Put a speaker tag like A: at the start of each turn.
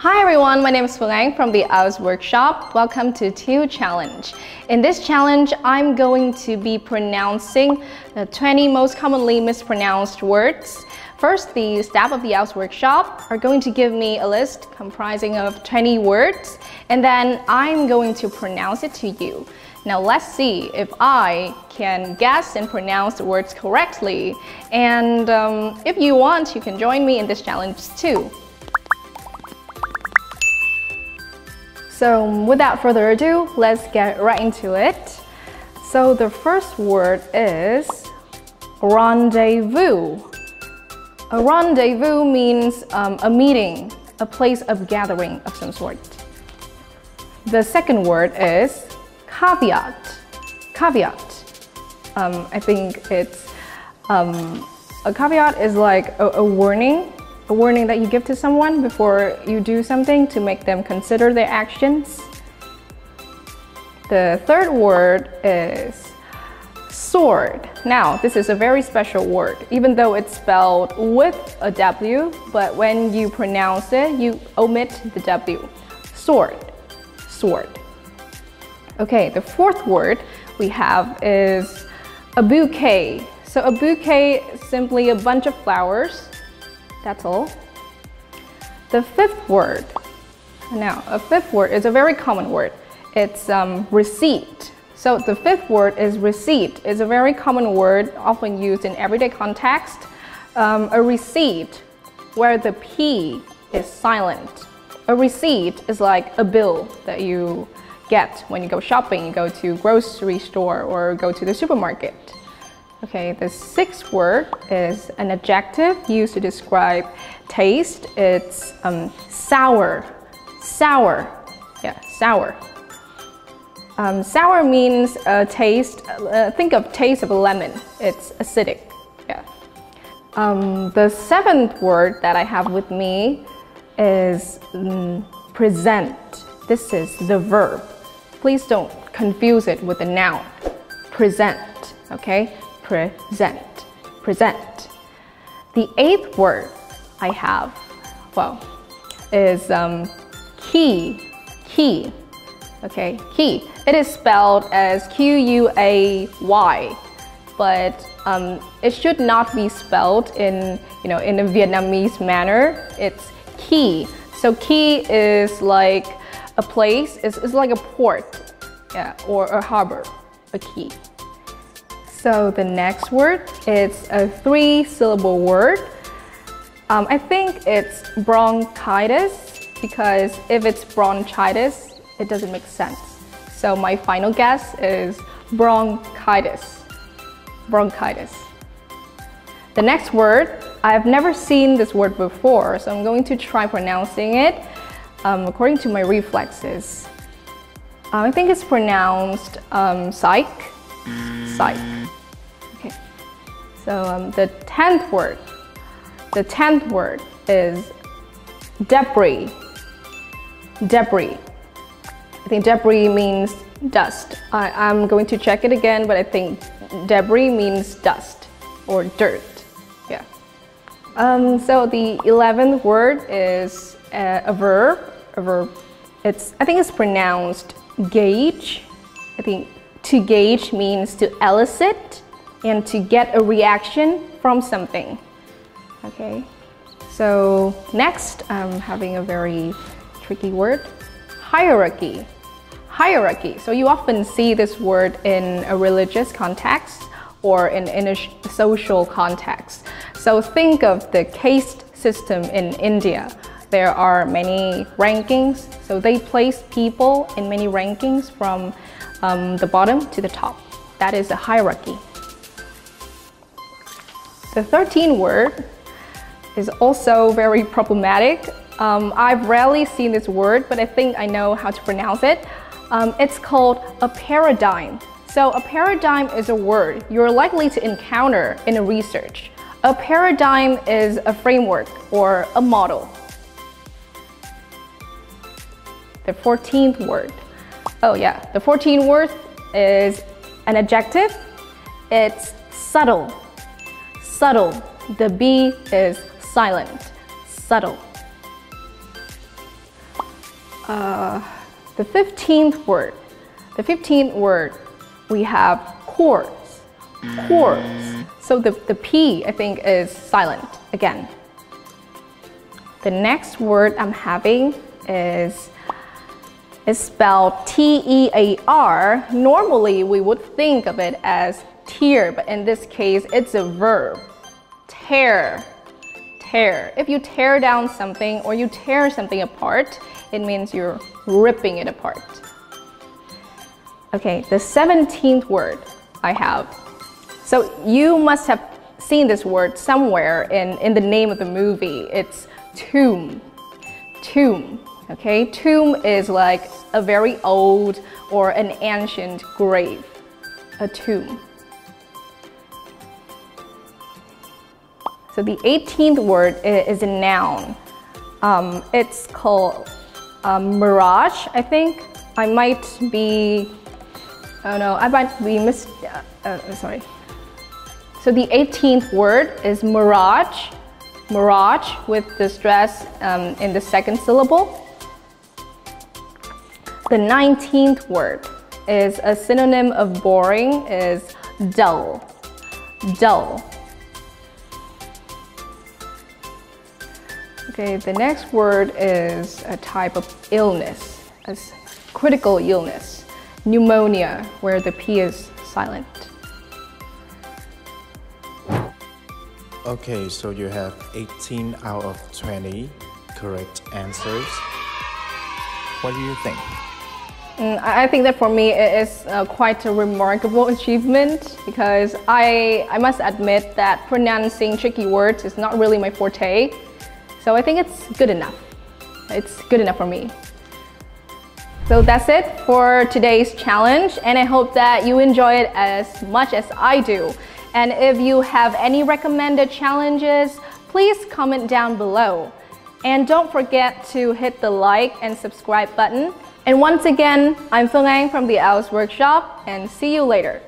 A: Hi everyone, my name is Phương Anh from the IELTS Workshop. Welcome to TIW Challenge. In this challenge, I'm going to be pronouncing the 20 most commonly mispronounced words. First, the staff of the IELTS Workshop are going to give me a list comprising of 20 words, and then I'm going to pronounce it to you. Now let's see if I can guess and pronounce the words correctly. And if you want, you can join me in this challenge too. So without further ado, let's get right into it. So the first word is rendezvous. A rendezvous means a meeting, a place of gathering of some sort. The second word is caveat. Caveat. I think it's a caveat is like a warning. A warning that you give to someone before you do something to make them consider their actions. The third word is sword. Now, this is a very special word, even though it's spelled with a W, but when you pronounce it, you omit the W. Sword. Sword. Okay, the fourth word we have is a bouquet. So a bouquet is simply a bunch of flowers. That's all. The fifth word. Now, a fifth word is a very common word. It's receipt. So the fifth word is receipt. It's a very common word, often used in everyday context. A receipt, where the P is silent. A receipt is like a bill that you get when you go shopping, you go to a grocery store or go to the supermarket. Okay, the sixth word is an adjective used to describe taste. It's sour. Sour. Yeah, sour. Sour means a taste. Think of taste of a lemon. It's acidic. Yeah. The seventh word that I have with me is present. This is the verb. Please don't confuse it with the noun. Present. Okay. Present. Present. The eighth word I have, well, is key. Key. Okay, key. It is spelled as Q-U-A-Y, but it should not be spelled in in a Vietnamese manner. It's key. So key is like a place. It's like a port, yeah, or a harbor. A key. So the next word is a three-syllable word. I think it's bronchitis, because if it's bronchitis, it doesn't make sense. So my final guess is bronchitis. Bronchitis. The next word, I've never seen this word before, so I'm going to try pronouncing it according to my reflexes. I think it's pronounced psych. Psych. Okay. So the 10th word. The 10th word is debris. Debris. I think debris means dust. I'm going to check it again, but I think debris means dust or dirt. Yeah. So the 11th word is a verb. A verb. I think it's pronounced gauge. I think to gauge means to elicit and to get a reaction from something. Okay. So next, I'm having a very tricky word. Hierarchy. Hierarchy. So you often see this word in a religious context or in a social context. So think of the caste system in India. There are many rankings. So they place people in many rankings from the bottom to the top. That is a hierarchy. The 13th word is also very problematic. I've rarely seen this word, but I think I know how to pronounce it. It's called a paradigm. So a paradigm is a word you're likely to encounter in a research. A paradigm is a framework or a model. The 14th word. Oh yeah, the 14th word is an adjective. It's subtle. Subtle. The B is silent. Subtle. The 15th word. The 15th word, we have chords. Chords. So the P, I think, is silent again. The next word I'm having is spelled T-E-A-R. Normally, we would think of it as tear, but in this case, it's a verb. Tear. Tear. If you tear down something or you tear something apart, it means you're ripping it apart. Okay, the 17th word I have. So you must have seen this word somewhere in the name of the movie. It's tomb. Tomb. Okay, tomb is like a very old or an ancient grave. A tomb. So the 18th word is a noun. It's called mirage, I think. I might be, oh no, I might be sorry. So the 18th word is mirage. Mirage with the stress in the second syllable. The 19th word is a synonym of boring, is dull. Dull. Okay, the next word is a type of illness, a critical illness. Pneumonia, where the P is silent.
B: Okay, so you have 18 out of 20 correct answers. What do you think?
A: I think that for me it is quite a remarkable achievement because I must admit that pronouncing tricky words is not really my forte. So I think it's good enough. It's good enough for me. So that's it for today's challenge, and I hope that you enjoy it as much as I do. And if you have any recommended challenges, please comment down below. And don't forget to hit the like and subscribe button. And once again, I'm Phương Anh from the IELTS Workshop, and see you later.